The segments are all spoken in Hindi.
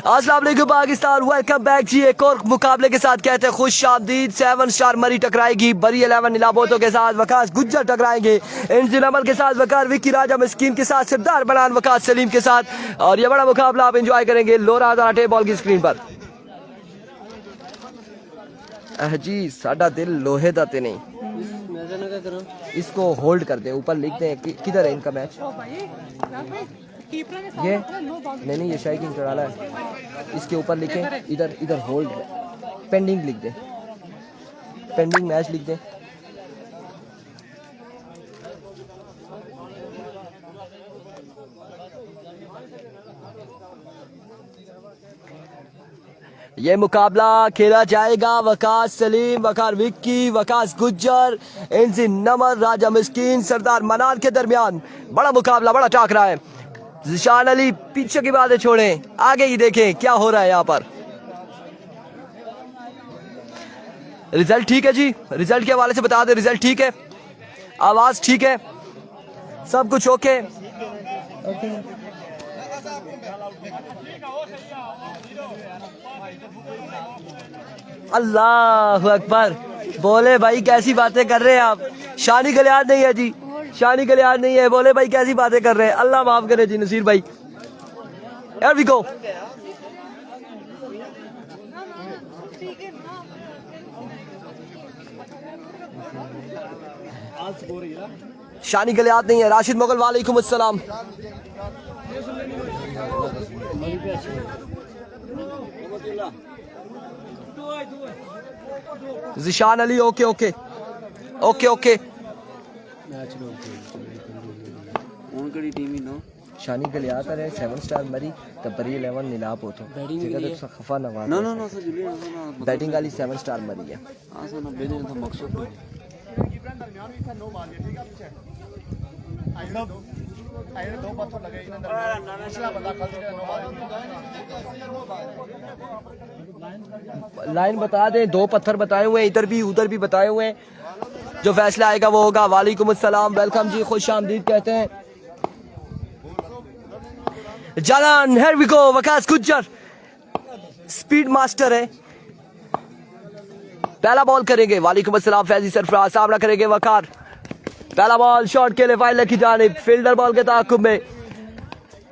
अस्सलाम वालेकुम पाकिस्तान, वेलकम बैक जी। एक और मुकाबले के साथ कहते हैं खुश आमदीद। 7 स्टार मरी टकराएगी बरी 11 नीलाबोतो के साथ, वकास गुज्जर टकराएंगे इंजिन अमल के साथ, वकार विक्की राजा मस्कीन के साथ, सरदार बनान वकास सलीम के साथ। और ये बड़ा मुकाबला आप एंजॉय करेंगे लोरा आटे बॉल की स्क्रीन पर। जी साडा दिल लोहे दा ते नहीं, इसको होल्ड कर दे, ऊपर लिख दे किधर है इनका मैच। ये नहीं ये शाही किंग चढ़ाना है, इसके ऊपर लिखे इधर इधर होल्ड पेंडिंग लिख दे, पेंडिंग मैच लिख दे। ये मुकाबला खेला जाएगा वकास सलीम, वकार विक्की, वकास गुज्जर, इंजिन नमर, राजा मिस्कीन, सरदार मनान के दरमियान। बड़ा मुकाबला, बड़ा टाकरा है। ज़िशान अली पीछे की बातें छोड़ें, आगे ही देखें क्या हो रहा है यहाँ पर। रिजल्ट ठीक है जी, रिजल्ट के हवाले से बता दें, रिजल्ट ठीक है, आवाज ठीक है, सब कुछ ओके। अल्लाह अकबर, बोले भाई कैसी बातें कर रहे हैं आप। शानी गलियाद नहीं है जी, शानी गलियाद नहीं है, बोले भाई कैसी बातें कर रहे हैं। अल्लाह माफ करे जी नसीर भाई। Here we go। शानी गलियाद नहीं है, राशिद मुगल वालेकुम अस्सलाम। Zeeshan Ali okay okay okay okay. Shani Galiyat है 7 स्टार मरी तबरी 11 नीलाब होतो जगह तो खफा Nawaz no no no batting वाली 7 स्टार मरी है। लाइन बता दे, 2 पत्थर बताए हुए हैं, इधर भी उधर भी बताए हुए हैं, जो फैसला आएगा वो होगा। वालेकुम अस्सलाम, वेलकम जी, खुश आमदीद कहते हैं। Jalan here we go, Waqas Gujjar speed master है, पहला बॉल करेंगे। वालेकुम अस्सलाम फैजी सरफराज, सामना करेंगे वकार। पहला बॉल शॉट के लिए फाइल की जानिब, फील्डर बॉल के ताकुब में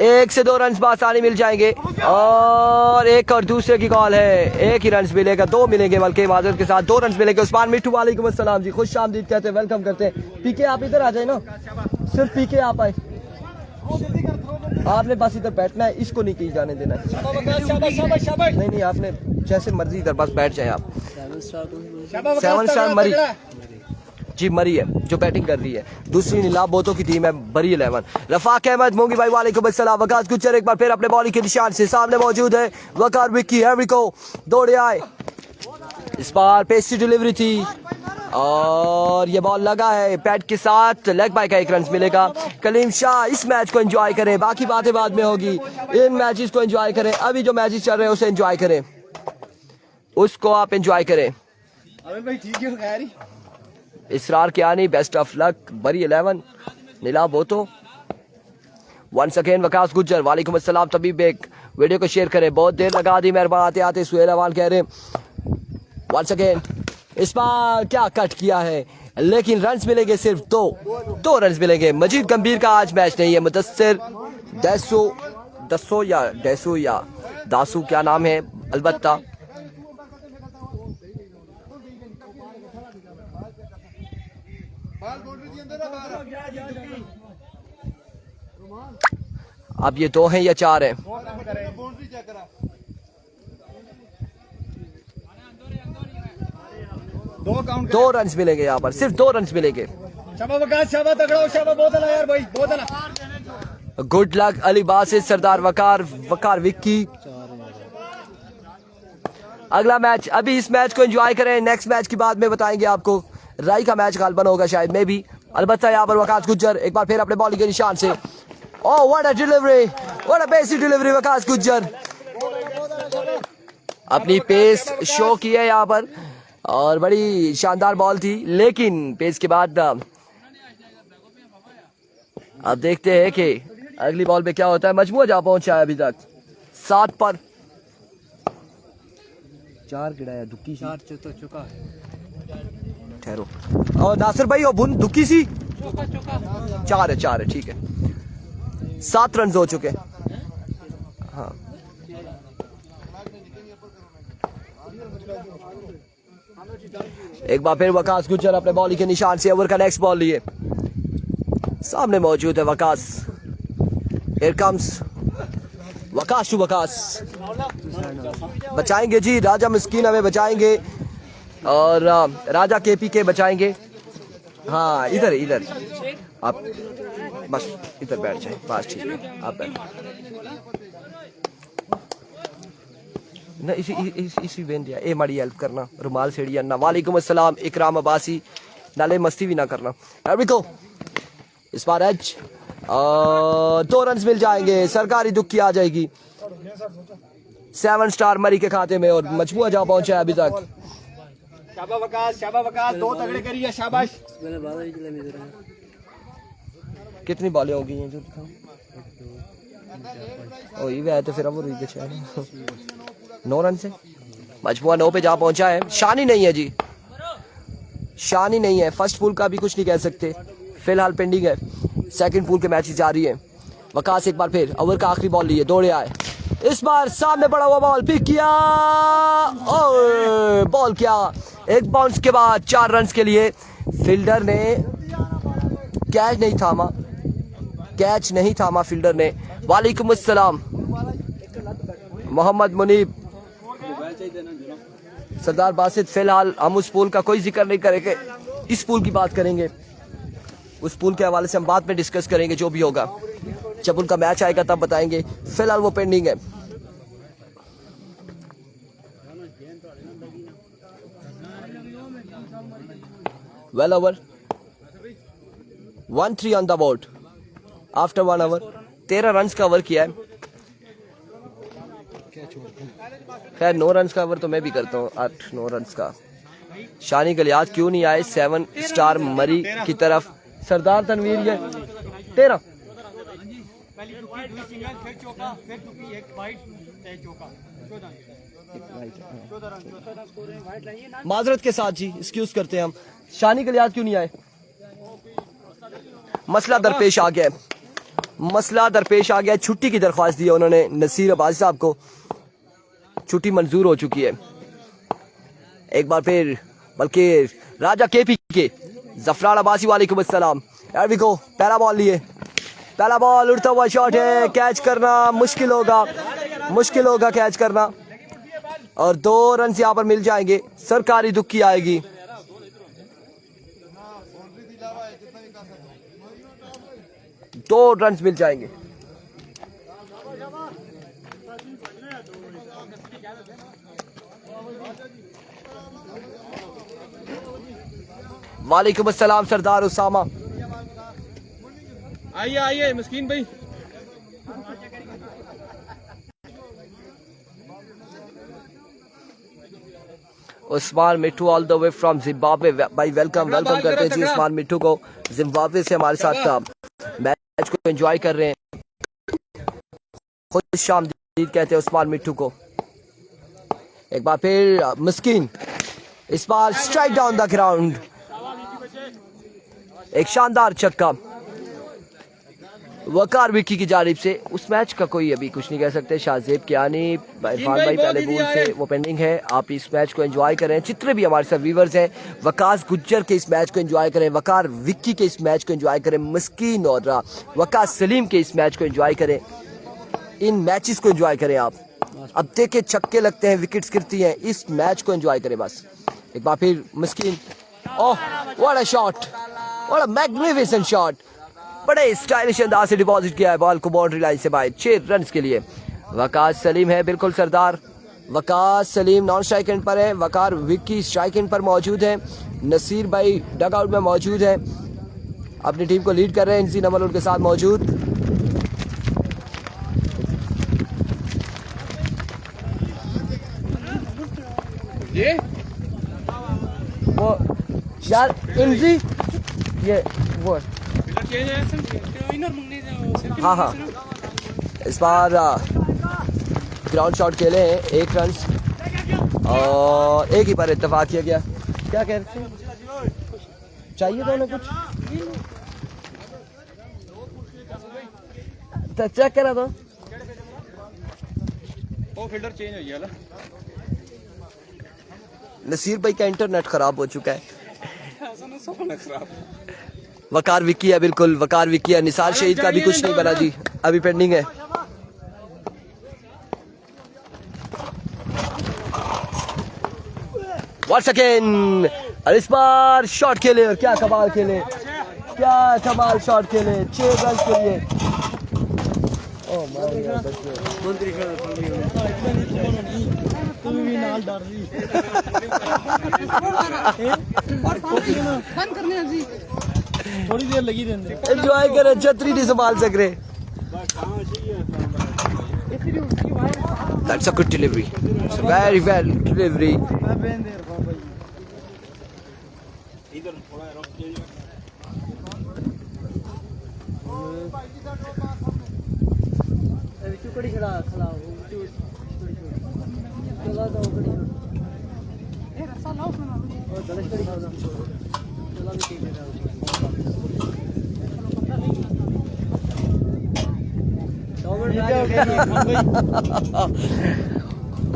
1 से 2 रन आसानी मिल जाएंगे। और एक और दूसरे की कॉल है, 1 ही रन मिलेगा, 2 मिलेंगे बल्कि माजरत के साथ 2 रन मिलेंगे। उस्मान मिट्टू वालेकुम अस्सलाम जी, खुश आमदीद कहते हैं, वेलकम करते हैं। पीके आप इधर आ जाए ना, सिर्फ पीके आप आए, आपने बस इधर बैठना है, इसको नहीं की जाने देना है। नहीं नहीं आपने जैसे मर्जी इधर बस बैठ जाए आप। 7 स्टार मरी जी मरी है जो बैटिंग कर रही है, दूसरी नीलाब बोतों की टीम है बरी 11। रफाक अहमद मोगी भाई वालेकुम अस्सलाम। वकास गुज्जर एक बार फिर अपने बॉलिंग के निशान से सामने मौजूद है। वकार विक्की हैवी को दौड़े आए, इस बार पेसी डिलीवरी थी और ये बॉल लगा है पैड के साथ, लेग बाय का 1 रन मिलेगा। कलीम शाह इस मैच को एंजॉय करें, बाकी बातें बाद में होगी। इन मैचेस को एंजॉय करें, अभी जो मैचेस चल रहे हैं उसे एंजॉय करें, उसको आप एंजॉय करें। इसरार क्या नहीं, बेस्ट ऑफ लक बरी 11 नीलाब बोतो। वंस अगेन वकास गुज्जर वालेकुम अस्सलाम। तभी बेग वीडियो को शेयर करें, बहुत देर लगा दी मेहरबान आते आते। सुहेल अवान कह रहे वंस अगेन, इस बार क्या कट किया है, लेकिन रन्स मिलेंगे सिर्फ 2 रन्स मिलेंगे। मजीद गंभीर का आज मैच नहीं है। मुदस्सिर दसो या दासू क्या नाम है अलबत्ता। अब ये 2 हैं या 4 हैं। दो रन मिलेंगे यहाँ पर, सिर्फ 2 रन मिलेंगे। गुड लक अली बासित, सरदार वकार विक्की। अगला मैच, अभी इस मैच को एंजॉय करें, नेक्स्ट मैच की बाद में बताएंगे आपको। राई का मैच गालबन होगा शायद में भी, अलबत्ता यहाँ पर वकास गुज्जर एक बार फिर अपने बॉलिंग के निशान से। ओह what a delivery, what a basic delivery. Waqas Gujjar अपनी पेस शो की है यहाँ पर और बड़ी शानदार बॉल थी, लेकिन पेस के बाद अब देखते हैं कि अगली बॉल पे क्या होता है। मजमूआ जा पहुंचा है अभी तक 7 पर 4 गिराया दुक्की 4 तो चुका है। ठहरो। और नासिर भाई और बुन दुक्की सी चुका 4 है ठीक है। 7 रन हो चुके। हाँ एक बार फिर वकास गुज्जर अपने बॉलिंग के निशान से ओवर का नेक्स्ट बॉल लिए। सामने मौजूद है Waqas. Here comes Waqas to Waqas. बचाएंगे जी राजा मिस्कीन हमें बचाएंगे और राजा केपी के बचाएंगे। हाँ इधर आप बस इधर बैठ जाए बस ठीक है आप बैठ ना इसी बेन दिया ए माड़ी हेल्प करना रुमाल सेड़िया ना। वालेकुम अस्सलाम इकराम अब्बासी नाले मस्ती भी ना करना। को इस बार एज 2 रन मिल जाएंगे। सरकारी दुक्की आ जाएगी 7 स्टार मरी के खाते में और मजमुआ जहाँ पहुंचा है अभी तक। शाबाश 2 तगड़े करिए शाबाश। कितनी बॉलें होगी ये जो ओ ये तो फिर वो 9 रन से मजमुआ 9 पे जहाँ पहुंचा है। शानी नहीं है जी शानी नहीं है। फर्स्ट पूल का भी कुछ नहीं कह सकते फिलहाल पेंडिंग है। सेकंड पूल के मैचेस जारी है। वकास एक बार फिर ओवर का आखिरी बॉल लिए दौड़े आए। इस बार सामने पड़ा हुआ बॉल पिक किया और बॉल किया एक बाउंस के बाद 4 रन के लिए। फील्डर ने कैच नहीं थामा फील्डर ने। वालेकुम अस्सलाम मोहम्मद मुनीब सरदार बासित। फिलहाल हम उस पूल का कोई जिक्र नहीं करेंगे इस पूल की बात करेंगे। उस पूल के हवाले से हम बाद में डिस्कस करेंगे जो भी होगा जब उनका मैच आएगा तब बताएंगे। फिलहाल वो पेंडिंग है। Well over 1-3 on the board after 1 over. 13 run का ओवर किया है। खैर 9 रन का ओवर तो मैं भी करता हूँ 8-9 रन का। शानी गलियात क्यों नहीं आए 7 स्टार मरी की तरफ। सरदार तनवीर ये 13 माजरत के साथ जी एक्सक्यूज करते हैं हम। शानी गलियात क्यों नहीं आए। मसला दरपेश आ गया छुट्टी की दरख्वास्त दी है उन्होंने नसीर अब्बासी साहब को। छुट्टी मंजूर हो चुकी है। एक बार फिर बल्कि राजा केपी के जफरान अब्बासी वालेकुम अस्सलाम। यार को पहला बॉल लिए। पहला बॉल उड़ता हुआ शॉट है। कैच करना मुश्किल होगा कैच करना और 2 रन यहाँ पर मिल जाएंगे। सरकारी दुक्की आएगी। दो रन मिल जाएंगे। वालेकुम अस्सलाम सरदार उसामा। आइए मस्कीन भाई। Usman Mithu all the way from Zimbabwe भाई वेलकम करते हैं जी उस्मान मिट्टू को। जिम्बाब्वे से हमारे साथ मैच को एंजॉय कर रहे हैं। खुश आमदीद कहते हैं उस्मान मिट्टू को। एक बार फिर मस्कीन इस बार स्ट्राइक डाउन द ग्राउंड। एक शानदार छक्का वकार विक्की की जानिब से। उस मैच का कोई अभी कुछ नहीं कह सकते। शाहजेब कियानी इरफान भाई पहले बॉल से वो पेंडिंग है। आप इस मैच को एंजॉय करें। जितने भी हमारे साथ व्यूअर्स हैं वकास गुज्जर के इस मैच को एंजॉय करें। वकार विक्की के इस मैच को एंजॉय करें। मस्कीन और वकास सलीम के इस मैच को एंजॉय करें। इन मैचेस को एंजॉय करें आप। अब देखे छक्के लगते हैं विकेट्स गिरती हैं। इस मैच को एंजॉय करें बस। एक बार फिर Maskeen oh what a shot what a magnificent shot. बड़े स्टाइलिश अंदाज से डिपॉजिट किया है बॉल को बाउंड्री लाइन से बाहर 6 रन के लिए। वकास सलीम है बिल्कुल सरदार। Waqas Saleem non striker end पर है। वकार विक्की स्ट्राइक एंड पर मौजूद है। नसीर भाई डग आउट में मौजूद है। अपनी टीम को लीड कर रहे हैं। इंसी नमल उनके साथ मौजूद। ये वो यार इंजी ये वो हाँ इस बार ग्राउंड शॉट खेले हैं 1 रन। और एक ही पर इत्तेफाक किया गया। क्या कह रहे थे, चाहिए तो उन्हें कुछ तो चेक करा दो। वो फिल्टर चेंज हो गया ना। नसीर भाई का इंटरनेट खराब हो चुका है। वकार विकी है, बिल्कुल वकार विकी है। निसार शहीद का भी कुछ नहीं बना जी, अभी पेंडिंग है। वंस अगेन इस बार शॉट खेले और क्या कमाल खेले, क्या कमाल शॉट खेले 6 रन के लिए। ओह माय गॉड, थोड़ी देर लगी रहने एंजॉय करे, छतरी नहीं संभाल सक रहे। That's a good delivery. It's a very well delivery.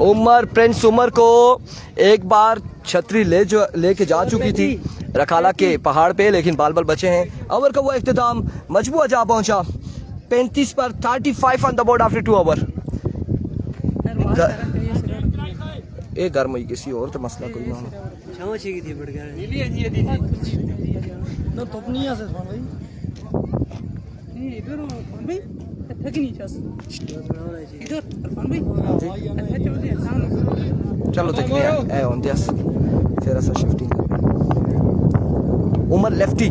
Umar prince Umar को एक बार छतरी लेके जा चुकी थी रखाला के पहाड़ पे, लेकिन बाल बाल बचे हैं। ओवर का वो इख्तिताम मजबूआ जा पहुंचा 35 पर 35 on the board after 2 over. ये गर्म हुई किसी और तो मसला कोई ना हो। ना तो नहीं आ सकता भाई इधर भाई चलो देखते हैं ए ऑन दिस तेरा सा शिफ्टिंग। उमर लेफ्टी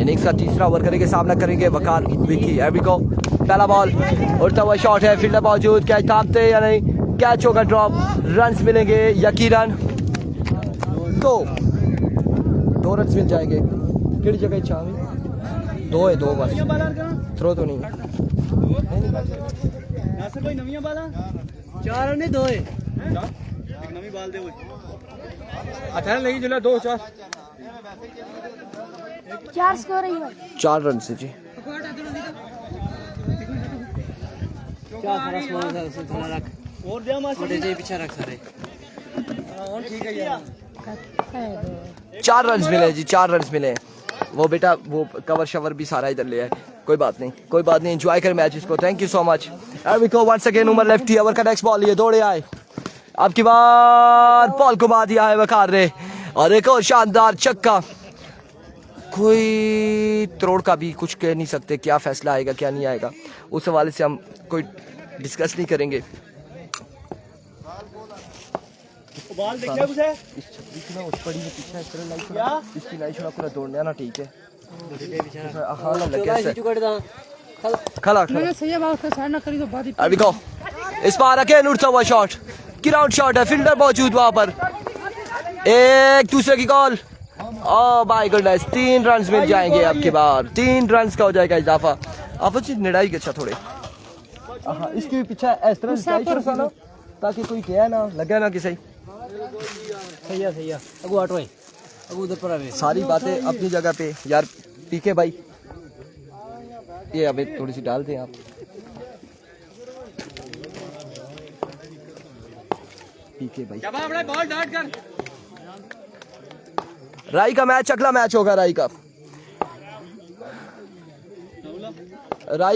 इनिंग्स का तीसरा ओवर करेंगे, सामना करेंगे वकार विकी। हियर वी गो, पहला बॉल उड़ता हुआ शॉट है, फील्डर मौजूद, कैच थामते या नहीं, कैच होगा ड्रॉप, रन्स मिलेंगे यकीनन। 2 रन्स मिल जाएंगे। किहड़ी जगह चाहे 2 है, 2 बस, थ्रो तो नहीं है। नासिर भाई नवीं बाला 4 ने 2 है नवीं बाल दे वो 18 लगी जुला 2-4 4 स्कोर है भाई। 4 रन से जी। क्या सारा स्मॉल है उसे थोड़ा रख और दे मार छोटे जे पीछे रख सारे और ठीक है यार। 4 रन मिले जी, 4 रन मिले। वो बेटा वो कवर शवर भी सारा इधर ले आए, कोई बात नहीं, कोई बात नहीं, एंजॉय कर मैच इसको। Thank you so much. We go once again Umar lefty. Over का नेक्स्ट बॉल, ये दौड़े आए, अब की बार बॉल घुमा दिया है वकार ने और एक और शानदार छक्का। कोई तोड़ का भी कुछ कह नहीं सकते, क्या फैसला आएगा क्या नहीं आएगा, उस हवाले से हम कोई डिस्कस नहीं करेंगे। बाल देख ले उसे इस छतरी की ना उस पड़ी में पीछे इस तरह लाइट क्या इसकी लाइट थोड़ा पूरा दौड़ने ना, ठीक है। हां ना लगे से खला मैंने सही बात का साइड ना करी तो बात ही। अभी को इस बार अगेन उड़ता हुआ शॉट, ग्राउंड शॉट है, फील्डर मौजूद वहां पर, एक दूसरे की call. Oh my goodness, 3 run मिल जाएंगे आपके बार, 3 रन का हो जाएगा इजाफा। आप अच्छी निड़ाई के अच्छा थोड़े हां इसके भी पीछे इस तरह स्टाइल ना, ताकि कोई क्या ना लगे ना किसी। सही है अगू हटो अगू उधर पर आवे। सारी बातें अपनी जगह पे यार। पीके भाई ये अबे थोड़ी सी डाल दें आप। पीके भाई बॉल डाट कर। राई का मैच अगला मैच होगा। राई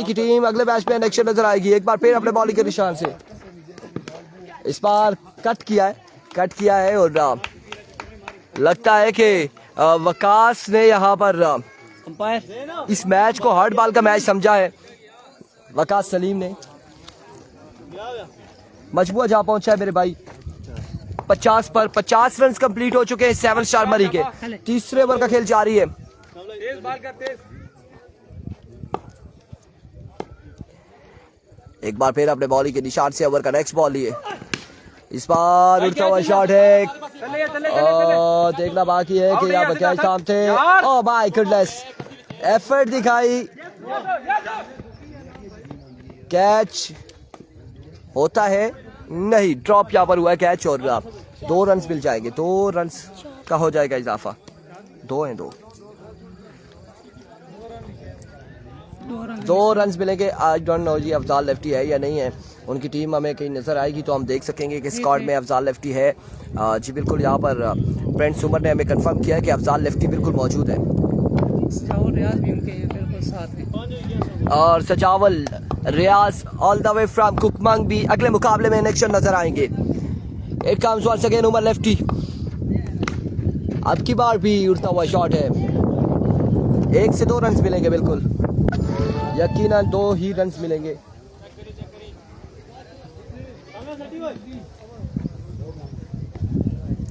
की टीम अगले मैच में एक्शन नजर आएगी। एक बार फिर अपने बॉलिंग के निशान से इस बार कट किया है और लगता है कि वकास ने यहाँ पर अंपायर इस मैच को हार्ड बॉल का मैच समझा है। वकास सलीम ने मजबूआ जा पहुंचा है मेरे भाई। 50 पर 50 रन कंप्लीट हो चुके हैं 7 स्टार मरी के। तीसरे ओवर का खेल जारी है। तेज बाल कर तेज। एक बार फिर अपने बॉलिंग के निशान से ओवर का नेक्स्ट बॉल लिए। इस बार उड़ता हुआ शॉट है, देखना बाकी है कि यहाँ पर क्या काम थे। ओह माय गॉडनेस, एफर्ट दिखाई, कैच होता है नहीं, ड्रॉप यहाँ पर हुआ है कैच और 2 रन मिल जाएंगे, 2 रन का हो जाएगा इजाफा। 2 हैं, 2 रन मिलेंगे। आई डोंट नो जी अफजाल लेफ्टी है या नहीं है, उनकी टीम हमें कहीं नजर आएगी तो हम देख सकेंगे कि स्क्वाड में अफजाल लेफ्टी है। जी बिल्कुल, यहाँ पर फ्रेंड्स उमर ने हमें कंफर्म किया है कि अफजाल लेफ्टी बिल्कुल मौजूद है रियाज भी उनके बिल्कुल साथ हैं। और Sajawal Riaz all the way from कुकमंग भी अगले मुकाबले में इन एक्शन नजर आएंगे। It comes once again Umar lefty, अब की बार भी उड़ता हुआ शॉट है। 1 से 2 रन मिलेंगे, बिल्कुल यकीनन 2 ही रन मिलेंगे।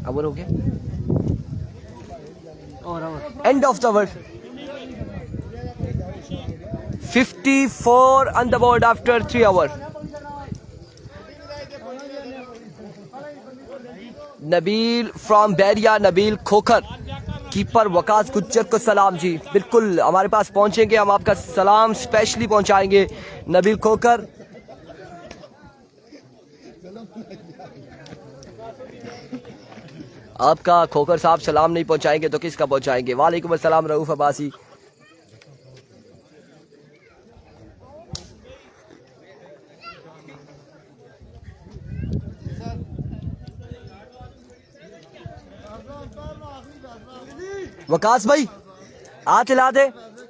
ओवर हो गया, end of the over. 54 on the board after 3 hours. Nabeel from Bairia, Nabeel Khokhar, keeper Waqas Gujjar को सलाम जी। बिल्कुल हमारे पास पहुंचेंगे, हम आपका सलाम स्पेशली पहुंचाएंगे नबील खोखर। आपका खोखर साहब सलाम नहीं पहुंचाएंगे तो किसका पहुंचाएंगे। वालेकुम अस्सलाम रऊफ अब्बासी। वकास भाई हाथ हिला दे।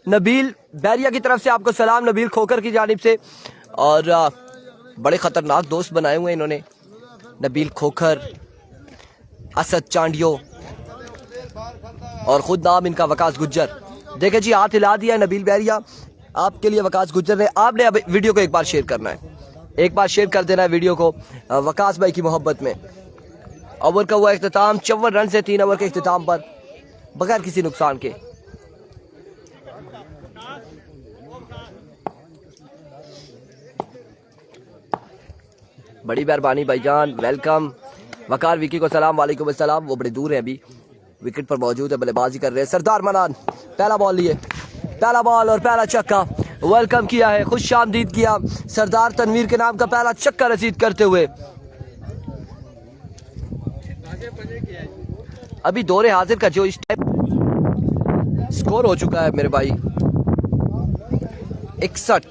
नबील बैरिया की तरफ से आपको सलाम, नबील खोखर की जानिब से। और बड़े खतरनाक दोस्त बनाए हुए इन्होंने, नबील खोखर, असद चांडियो और खुद नाम इनका वकास गुज्जर। देखे जी हाथ हिला दिया नबील बैरिया आपके लिए, वकास गुज्जर ने। आपने अब वीडियो को एक बार शेयर करना है, एक बार शेयर कर देना है वीडियो को वकास भाई की मोहब्बत में। ओवर का हुआ इख्तिताम, 54 रन से 3 ओवर के इख्तिताम पर बगैर किसी नुकसान के। बड़ी मेहरबानी भाईजान, वेलकम। वकार विकी को सलाम, वालेकुम अस्सलाम। वो बड़े दूर है, अभी विकेट पर मौजूद है, बल्लेबाजी कर रहे हैं। सरदार मनान पहला बॉल लिए, पहला बॉल और पहला छक्का वेलकम किया है, खुश आमदीद किया सरदार तनवीर के नाम का पहला छक्का रसीद करते हुए। अभी दौरे हाजिर का जो इस टाइम स्कोर हो चुका है मेरे भाई 61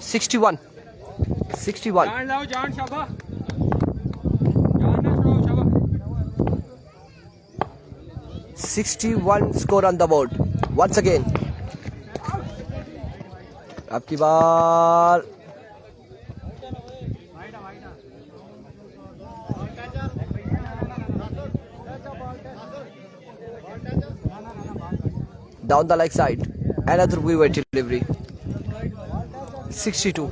61 61 61 score on the board once again. अब की बार down the leg side, another viewer delivery 62।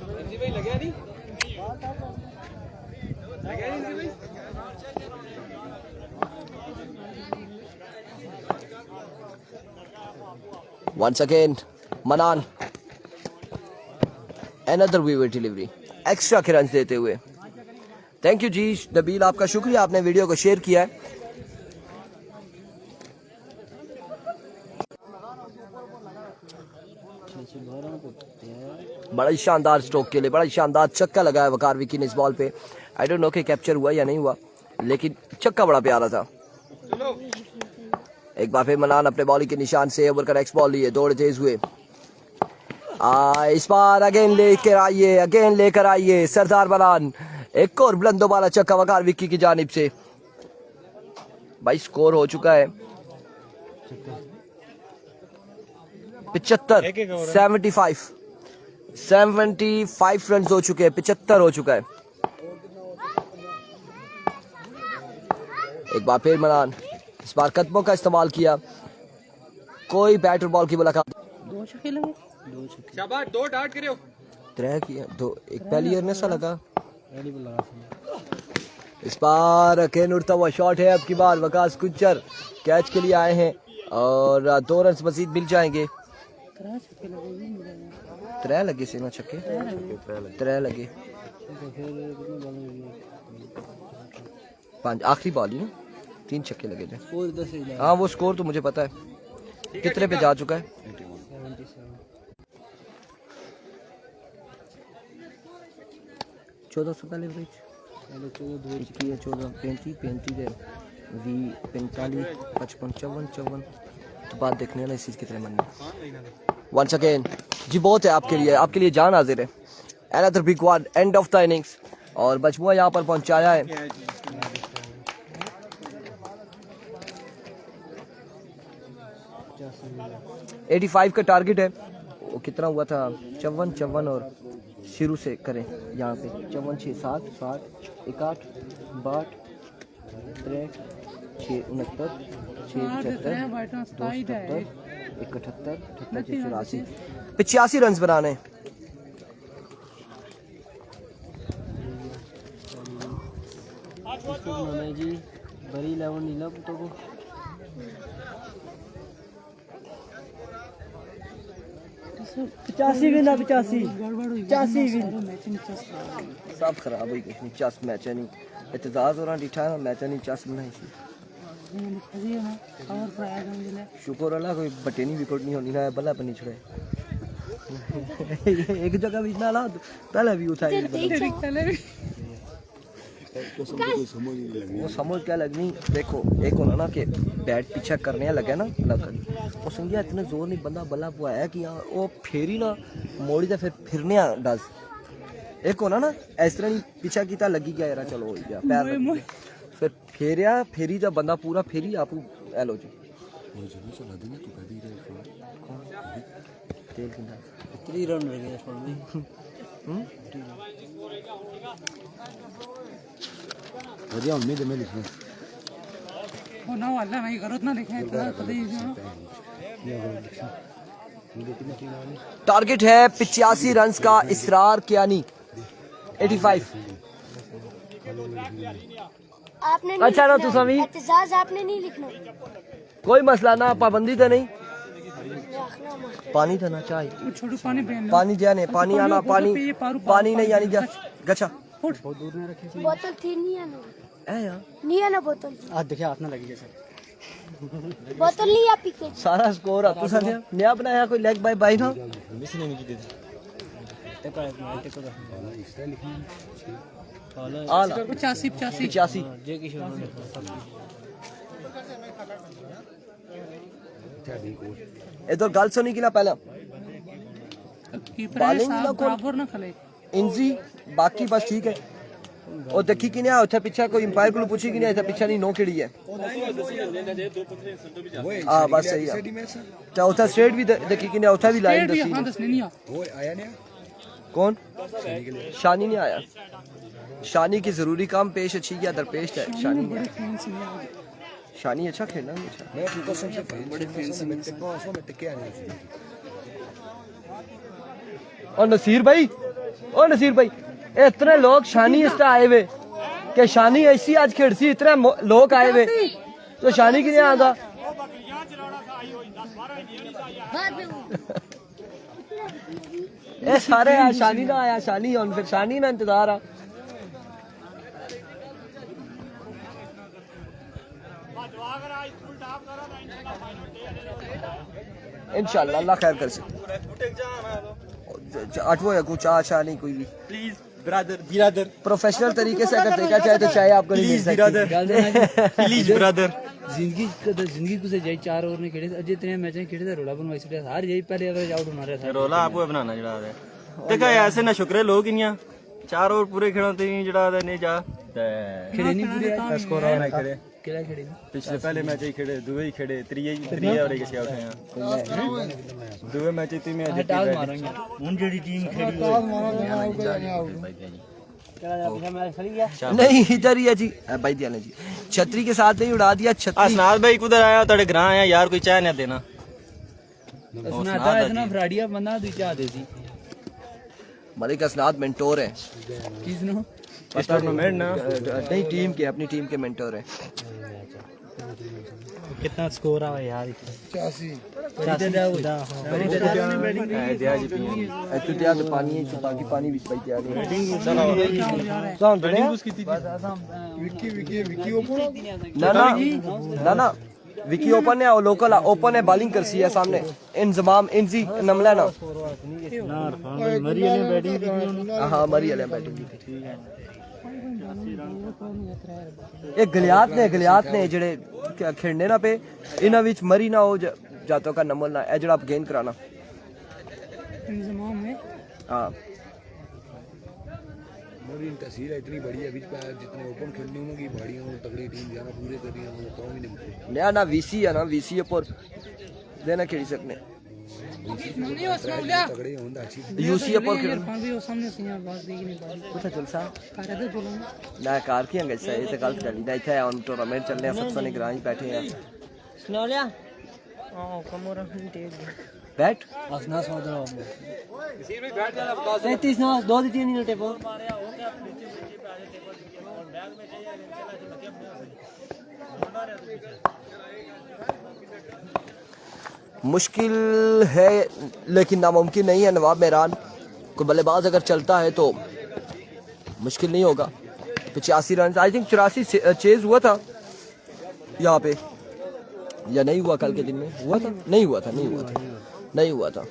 once again मनान, another viewer delivery, एक्स्ट्रा के रन देते हुए। थैंक यू जी नबील, आपका शुक्रिया, आपने वीडियो को शेयर किया है। बड़ा ही शानदार स्ट्रोक के लिए बड़ा ही शानदार छक्का लगाया वकार विकी ने इस बॉल पे। आई डोंट नो कि कैप्चर हुआ या नहीं हुआ, लेकिन छक्का बड़ा प्यारा था। एक बार फिर मनान अपने बॉलिंग के निशान से ओवर का नेक्स्ट बॉल लिए, दौड़ तेज हुए। इस बार अगेन लेकर आइए सरदार मनान, एक और बुलंदो वाला छक्का वकार विकी की जानिब से। भाई स्कोर हो चुका है 75 75 रन हो चुके हैं, 75 हो चुका है। एक बार फिर मनान, इस बार कदमों का इस्तेमाल किया, कोई बैट और बॉल की मुलाकात। 2 छक्के लगे, शाबाश, 2 डाट करियो, 3 किया, 2 एक पहली में सा लगा। इस बार अकेन उड़ता हुआ शॉट है, अब की बार वकास गुज्जर कैच के लिए आए हैं और 2 रन मजीद मिल जाएंगे। 3 लगे सीमा छक्के, 3 लगे, 5 आखिरी बॉल ही ना, 3 छक्के लगे थे। हाँ वो स्कोर तो मुझे पता है कितने पे जा चुका है। 1400 का लेवरेज 21 14 35 35 20 45 55 54 54 तो बात देखने वाला इस चीज़ कितने मन में वंस अगेन जी बहुत है आपके लिए जान हाजिर है another big one and of the innings और बचमुआ यहाँ पर पहुँचाया है एटी 85 का टारगेट है वो कितना हुआ था 54 और शुरू से करें यहाँ पे 54 6 7 7 61 62 63 6 69 6 75 277 85 रन बनाने हैं। जी बड़ी 11 नीला तो को 85 विन 85 विन सब खराब हुई गई चस मैच नहीं इतजाज और डिठा मैच नहीं चस बनाई सी शुक्र अल्लाह कोई बटेनी विकेट नहीं होनी ना बल्ला पर नहीं छड़े एक जगह भी ना ला पहले भी उठाई वो समझ क्या लगनी देखो एक होना ना कि बैट पीछा करने लगे ना लग वो समझिया इतने जोर नहीं बंदा बल्ला बुआया कि हाँ वो फेरी ना मोड़ी तो फिर फिरने डस एक होना ना इस तरह पीछा किया लगी गया यार चलो हो गया पैर फिर फेरिया फेरी जब बंदा पूरा फेरी आप एलो जी तेल किंदा 3 रन रह गए फॉर मी बढ़िया उम्मीद है मैं लिखूं वो ना वाला नहीं करो ना लिखे इतना कभी टारगेट है 85 रन का इसरार किया नहीं 85 आपने अच्छा ना तू समी एहतजाज आपने नहीं लिखना कोई मसला ना पाबंदी तो नहीं पानी था ना चाय छोटू पानी पहन पानी जाने पानी आना पानी पानी नहीं आनी जा गच्छा बोतल थी नहीं है ना है यार नहीं है ना बोतल आज देखिए हाथ ना लगी जैसे बोतल नहीं है पीके सारा स्कोर आप तुसा नया बनाया कोई लेग बाय बाय ना मिस नहीं की दे आला 85 85 जे किशोर इधर गल सुनी कि ना पहला कीपर Bowling ना साहब कोई- बराबर ना खेले इंजी बाकी बस ठीक है और देखी कि नहीं उथे पीछे कोई अंपायर को पूछी कि नहीं इथे पीछे नहीं नो खिड़ी है हां बस सही है तो उथे स्ट्रेट भी देखी कि नहीं उथे भी लाइन स्टेट भी हां दसी दस नहीं आ वो आया नहीं कौन शानी नहीं आया शानी की जरूरी काम पेश अच्छी या दरपेश है शानी नहीं आया। शानी अच्छा खेलना है अच्छा मैं अपनी कसम से बड़े फैंसी में तक पास में तक क्या नहीं और नसीर भाई ओ नसीर भाई इतने लोग शानी इसटा आए हुए कि शानी ऐसी आज खेड़सी इतने लोग आए हुए तो शानी की नहीं आता ए सारे आज शानी ना आया शानी और फिर शानी ना इंतजार आ इंशाल्लाह अल्लाह खैर कर से आठवां या कुछ आशा नहीं कोई भी प्लीज ब्रदर प्रोफेशनल तरीके से अगर देखा जाए तो चाहे आपको नहीं मिल सकती प्लीज ब्रदर जिंदगी को से जाई 4 ओवर ने खेले अजे इतने मैच खेले थे रोला बनवाई छड़े हार जाई पहले एवरेज आउट होना रहा था रोला आपको बनाना जड़ा है देखा ऐसे ना शुक्र है लोग इनिया 4 ओवर पूरे खेलते नहीं जड़ा नहीं जा खेले नहीं पूरे स्कोर आना करे केला खेले पिछले पहले मैच ही खेले दुबई खेले त्रिये वाले किसी आउट हैं दुबई मैच ती में हटाल मारेंगे उन जेडी टीम खेली केला मैच खेल गया नहीं इधर ही है जी भाई दिया जी छतरी के साथ नहीं उड़ा दिया छतरी असनाद भाई कुदर आया तेरे घर आया यार कोई चाय ना देना उसने आता इतना फ्राडिया बंदा तू चाह दे दी मलिक असनाद मेंटोर है किसनो इस टूर्नामेंट ना नहीं टीम के अपनी टीम के मेंटोर है कितना स्कोर आ यार 85 दिया जी पिए ऐसे दिया तो पानी है बाकी पानी भी भाई दिया नहीं कौन तो विकी ओपन ना ना विकी ओपन है और लोकल ओपन है बॉलिंग कर सी है सामने इंजमाम इंजी नमला ना मरी ने बैटिंग हाँ मरी वाले बैटिंग ਇਹ ਗਲਿਆਤ ਨੇ ਜਿਹੜੇ ਖੇਡਣੇ ਨਾ ਪਏ ਇਹਨਾਂ ਵਿੱਚ ਮਰੀ ਨਾ ਹੋ ਜਾਤੋਂ का नंबर ना है जरा आप गेंद कराना इंतजाम है हाँ मेरी तस्वीर इतनी बड़ी है बीच पे जितने ओपन खेलने होंगे बड़ी हो तगड़ी टीम जाना पूरे कर रही है तो भी नहीं नया ना वीसी है ना वीसी पर देना खेल सकने नहीं उसमें उल्टा तगड़े होंगे अच्छी यूसी पर खेल भी वो सामने से यार बात देखी नहीं बात कुछ जलसा करे तो बोलो ना कार की अंगज से ये तो गलत कर ली ना इधर ऑन टूर्नामेंट चलने हैं सबसे निगरानी बैठे हैं सुना लिया हां कमरा टेक बैट असना सोदरा किसी भी बैठ जाना बता 33 ना 2 3 मिनट है बहुत मुश्किल है लेकिन नामुमकिन नहीं है नवाब मेहरान कोई बल्लेबाज अगर चलता है तो मुश्किल नहीं होगा 85 रन आई थिंक 84 चेज हुआ था यहाँ पे या नहीं हुआ कल के दिन में हुआ था नहीं हुआ था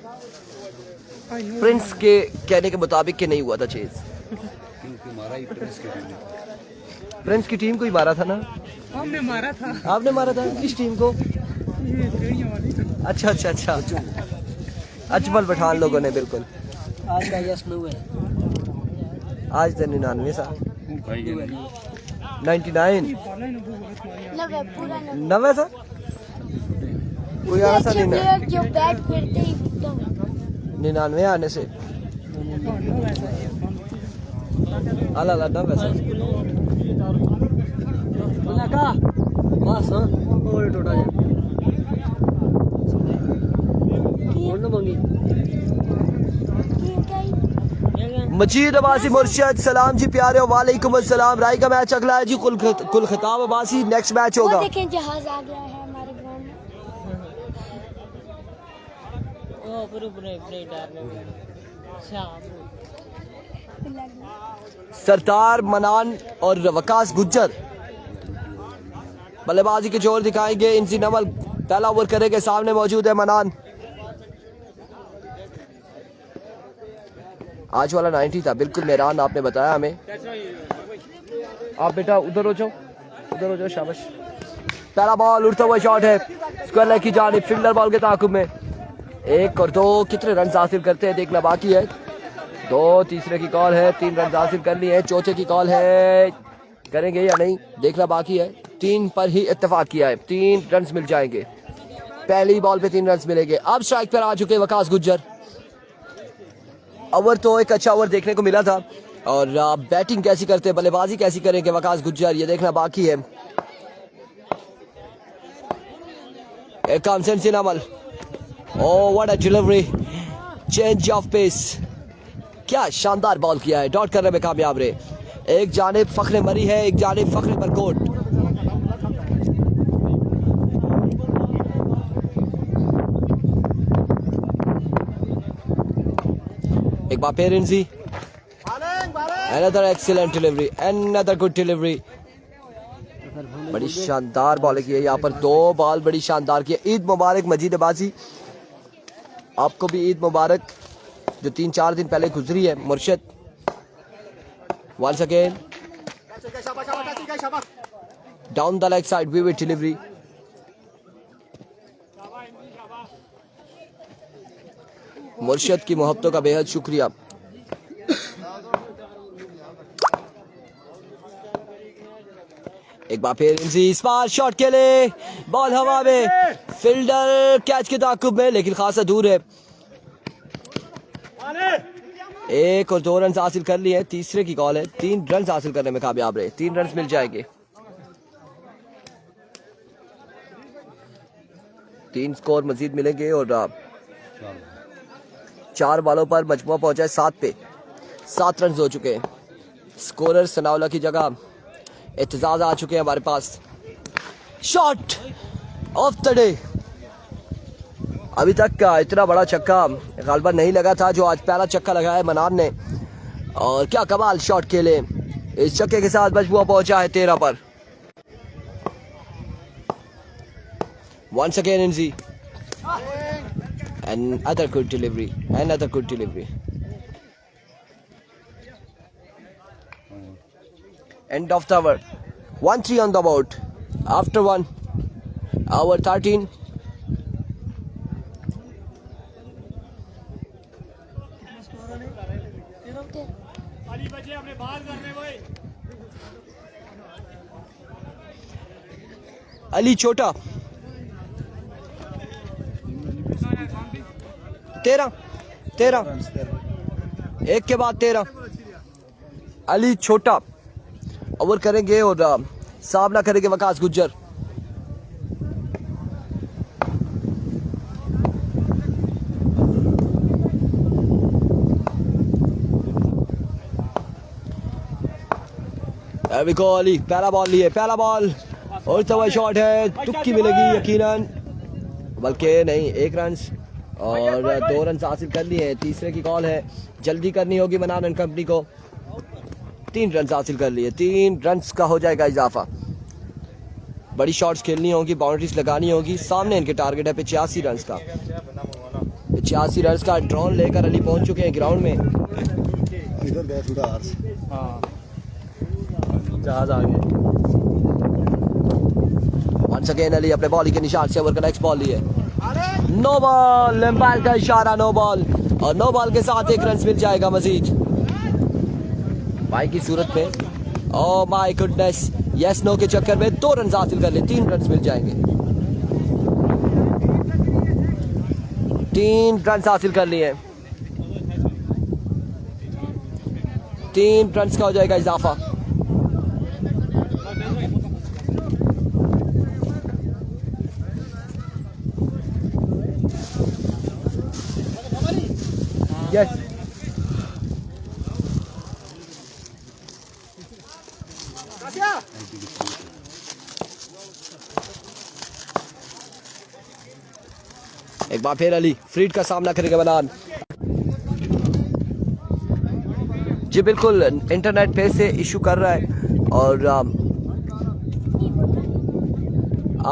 प्रिंस के कहने के मुताबिक कि नहीं हुआ था चेज क्योंकि हमारा ही प्रिंस की टीम को ही मारा था ना हमने मारा था आपने मारा था किस टीम को ये गड़ियां वाली अच्छा अजमल पठान लोगों ने बिल्कुल आज का यस नो है आज तो 99 सा 99 नवे था कोई आना था अच्छे प्लेयर जो बैट फेरते ही एकदम 99 आने से अला नवे सा बोला का बस हां और टोटा है और न मंगी मजीद अब्बासी मुर्शिद सलाम जी प्यारे वालेकुम अस्सलाम राय का मैच अगला है जी कुल खिताब अब्बासी नेक्स्ट मैच होगा वो देखें जहाज आ गया है हमारे ग्राउंड में ओ पूरे टायर में सरदार मनान और वकास गुज्जर बल्लेबाजी के जोर दिखाएंगे इंसी नवल पहला ओवर करेंगे सामने मौजूद है मनान आज वाला 90 था बिल्कुल मेहरान आपने बताया हमें आप बेटा उधर हो जाओ शाबाश पहला बॉल उड़ता हुआ शॉट है स्क्वायर की जानिब फील्डर बॉल के ताकुब में 1 और 2 कितने रन हासिल करते हैं देखना बाकी है 2 तीसरे की कॉल है 3 रन हासिल कर लिए हैं चौथे की कॉल है करेंगे या नहीं देखना बाकी है 3 पर ही इत्तेफाक किया है 3 रन मिल जाएंगे पहली बॉल पे 3 रन मिलेंगे अब स्ट्राइक पर आ चुके वकास गुज्जर ओवर तो एक अच्छा ओवर देखने को मिला था और बैटिंग कैसी करते हैं बल्लेबाजी कैसी करेंगे वकास गुज्जर ये देखना बाकी है एक कॉन्सेंट्रेशन अमल oh what a delivery change of pace क्या शानदार बॉल किया है डॉट करने में कामयाब रहे एक जानिब फखरे मरी है एक जानिब फखरे बरकोट एक बार पेरेंसी another excellent delivery another good delivery बड़ी शानदार बॉल की है यहाँ पर 2 बॉल बड़ी शानदार की है ईद मुबारक मजीद अब्बासी आपको भी ईद मुबारक जो 3-4 दिन पहले गुजरी है मुर्शिद once again down the leg side vivid delivery मुर्शिद की मोहब्बतों का बेहद शुक्रिया एक बार फिर स्मार्ट शॉट के लिए बॉल हवा में फील्डर कैच के ताकुब में लेकिन खासा दूर है 1 और 2 रन हासिल कर लिए तीसरे की कॉल है 3 रन हासिल करने में कामयाब रहे 3 रन मिल जाएंगे 3 स्कोर मजीद मिलेंगे और 4 बॉलों पर मजमुआ पहुंचा है 7 पे 7 रन हो चुके हैं स्कोरर सनाउल्लाह की जगह एतजाज आ चुके हैं हमारे पास शॉट ऑफ द डे अभी तक का इतना बड़ा छक्का गालबा नहीं लगा था जो आज पहला छक्का लगाया है मनान ने और क्या कमाल शॉट खेले इस छक्के के साथ मजमुआ पहुंचा है 13 पर once again Inzi another good delivery End of the over. 1-3 on the board. After 1 over 13. Ali छोटा 13 एक के बाद 13 अली छोटा ओवर करेंगे और सामना करेंगे वकास गुज्जर। अली पहला बॉल लिए, पहला बॉल और तवा शॉट है, तुक्की मिलेगी यकीनन, बल्कि नहीं 1 रन और 2 रन हासिल कर लिए। तीसरे की कॉल है, जल्दी करनी होगी मनान एंड कंपनी को। 3 रन हासिल कर लिए, 3 रन का हो जाएगा इजाफा। बड़ी शॉट्स खेलनी होगी, बाउंड्रीज लगानी होगी। सामने इनके टारगेट है 85 रन का। 85 रन का ड्रोन लेकर अली पहुंच चुके हैं ग्राउंड में। जहाज आ गए। वंस अगेन अली अपने बॉलिंग के निशान से ओवर का नेक्स्ट बॉल लिए। नो बॉल, एम्पायर का इशारा, नो बॉल, और नो बॉल के साथ 1 रन मिल जाएगा मजीद भाई की सूरत में। Oh my goodness, yes no के चक्कर में 2 रन हासिल कर ले, 3 रन मिल जाएंगे। 3 रन हासिल कर लिए, 3 रन का हो जाएगा इजाफा। Yes. एक बार फिर अली फ्रीड का सामना करेगा मनान। जी बिल्कुल, इंटरनेट पे से इशू कर रहा है और आ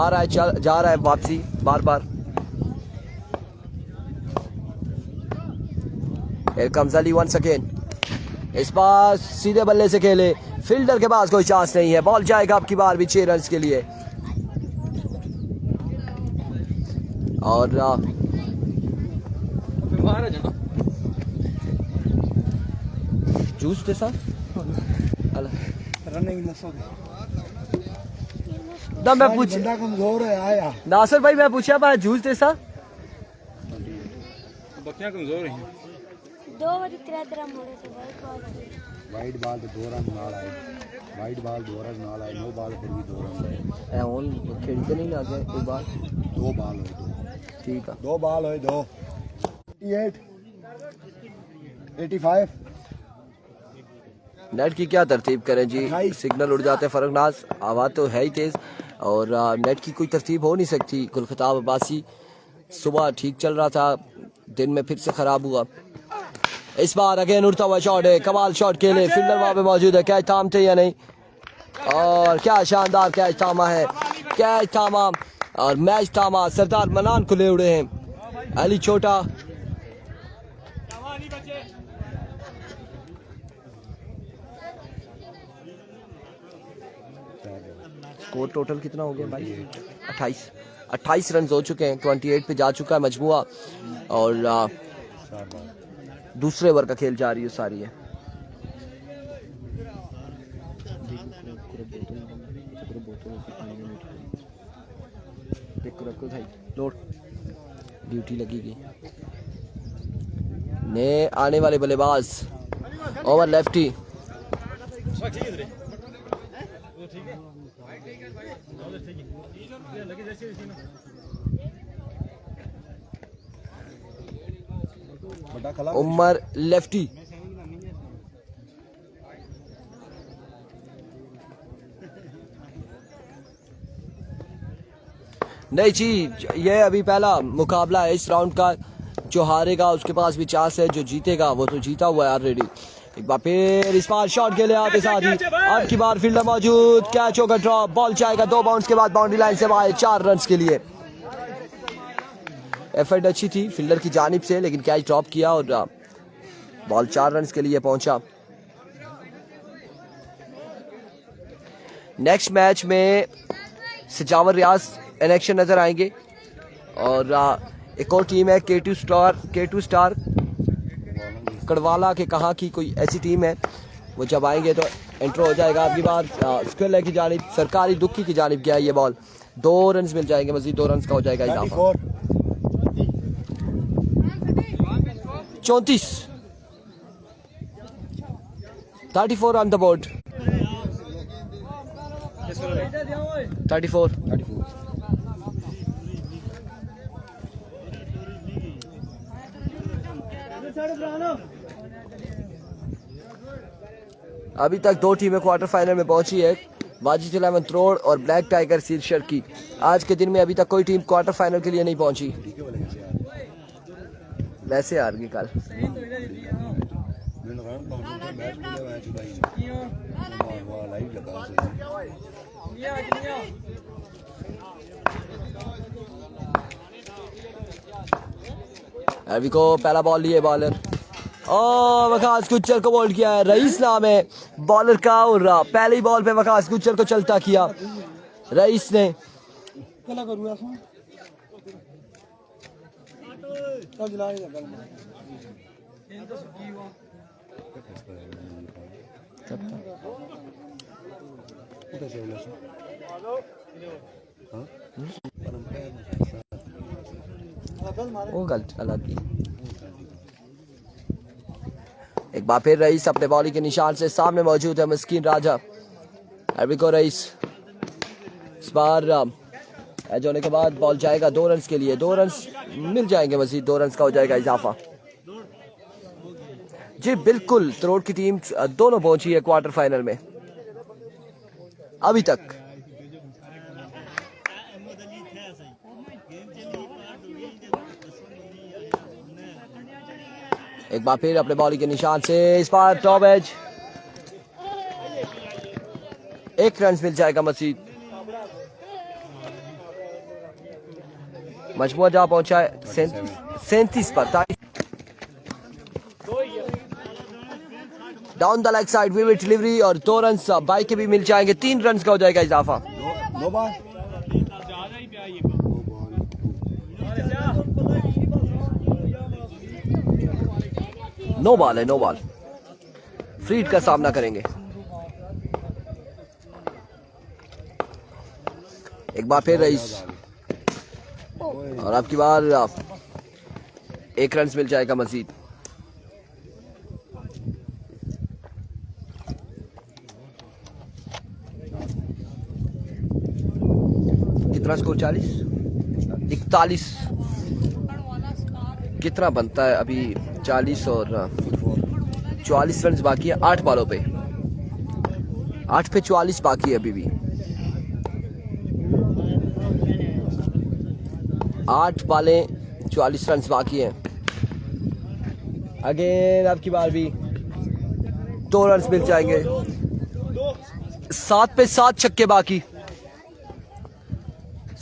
रहा है, जा रहा है वापसी बार बार। Here comes Ali once again. इस बार सीधे बल्ले से खेले, फील्डर के पास कोई चांस नहीं है। बॉल जाएगा अब की बार भी 6 रन के लिए। और जूस के साथ ना मैं पूछ कमजोर है आया नासिर भाई, मैं पूछा मैं जूस दे सा बकरियां कमजोर हैं। 2 बजे 3 मोड़े से वाइट बॉल तो 2 रन नाल आए, वाइट बॉल 2 रन नाल आए, नो बॉल फिर भी 2 रन आए। ऑन खेलते नहीं ना गए एक बार। 2 बॉल हुई, 2 ठीक है, 2 बॉल हुई, 2 88 85। नेट की क्या तरतीब करें जी, सिग्नल उड़ जाते हैं फरकनाज, आवाज़ तो है ही तेज़ और नेट की कोई तरतीब हो नहीं सकती। गुलखताब अब्बासी सुबह ठीक चल रहा था, दिन में फिर से ख़राब हुआ। इस बार अगेन उड़ता हुआ शॉट है, कमाल शॉट खेले, फील्डर वहाँ पे मौजूद है, कैच थामते या नहीं, और क्या शानदार कैच थामा है, कैच थामा और मैच थामा, सरदार मनान खुले उड़े हैं। अली छोटा स्कोर टोटल कितना हो गया भाई? 28 रन हो चुके हैं, 28 पे जा चुका है मजमुआ और दूसरे ओवर का खेल जारी है सारी है। ड्यूटी लगेगी ने आने वाले बल्लेबाज ओवर लेफ्टी उमर लेफ्टी। नहीं जी, ये अभी पहला मुकाबला है इस राउंड का। जो हारेगा उसके पास भी चांस है, जो जीतेगा वो तो जीता हुआ है ऑलरेडी। एक बार फिर इस बार शॉट के लिए आते साथ ही अब की बार फील्डर मौजूद, कैच होगा ड्रॉप, बॉल जाएगा 2 बाउंस के बाद बाउंड्री लाइन से बाहर 4 रन के लिए। एफर्ट अच्छी थी फील्डर की जानिब से, लेकिन कैच ड्रॉप किया और बॉल 4 रन के लिए पहुंचा। नेक्स्ट मैच में सजावर रियाज इन एक्शन नजर आएंगे और एक और टीम है K2 स्टार कड़वाला के कहाँ की कोई ऐसी टीम है, वो जब आएंगे तो एंट्रो हो जाएगा। आपकी बात स्क्विल की जानिब सरकारी दुखी की जानिब गया ये बॉल, 2 रन मिल जाएंगे, मजीद 2 रन का हो जाएगा इजाफा। 34 on the board, 34। अभी तक 2 टीमें क्वार्टर फाइनल में पहुंची है, वाजिद इलेवन त्रोड़ और ब्लैक टाइगर शीर्षर की। आज के दिन में अभी तक कोई टीम क्वार्टर फाइनल के लिए नहीं पहुंची, वैसे हार गई कल। अभी को पहला बॉल लिए बॉलर वकास गुज्जर को बॉल किया है, रईस नाम है बॉलर का और पहली बॉल पे वकास गुज्जर को चलता किया रईस ने। वो गलत अलग ही। एक बार फिर रईस अपने बॉलिंग के निशान से सामने मौजूद है मस्कीन राजा। अभी को रईस इस बार एज होने के बाद बॉल जाएगा 2 रन के लिए, 2 रन मिल जाएंगे, मजीद 2 रन का हो जाएगा इजाफा। जी बिल्कुल, त्रोड़ की टीम दोनों पहुंची है क्वार्टर फाइनल में अभी तक। एक बार फिर अपने बॉलिंग के निशान से इस बार टॉप एज, 1 रन मिल जाएगा मजीद। मजमुआ जहां पहुंचा है 37 पर। Down the leg side vivid delivery और 2 रन बाई के भी मिल जाएंगे, 3 रन का हो जाएगा इजाफा। नो बॉल है, नो बॉल, फ्रीड का सामना करेंगे। एक बार फिर रईस और आपकी बार 1 रन मिल जाएगा मजीद। कितना स्कोर 41 कितना बनता है अभी? 40 और 44 रन बाकी है 8 बॉलों पे, 8 पे 44 बाकी है अभी भी। 8 बॉलें 44 रन बाकी हैं। अगेन आपकी बार भी 2 रन मिल जाएंगे, 7 पे 7 छक्के बाकी,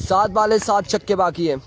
7 बॉलें 7 छक्के बाकी हैं।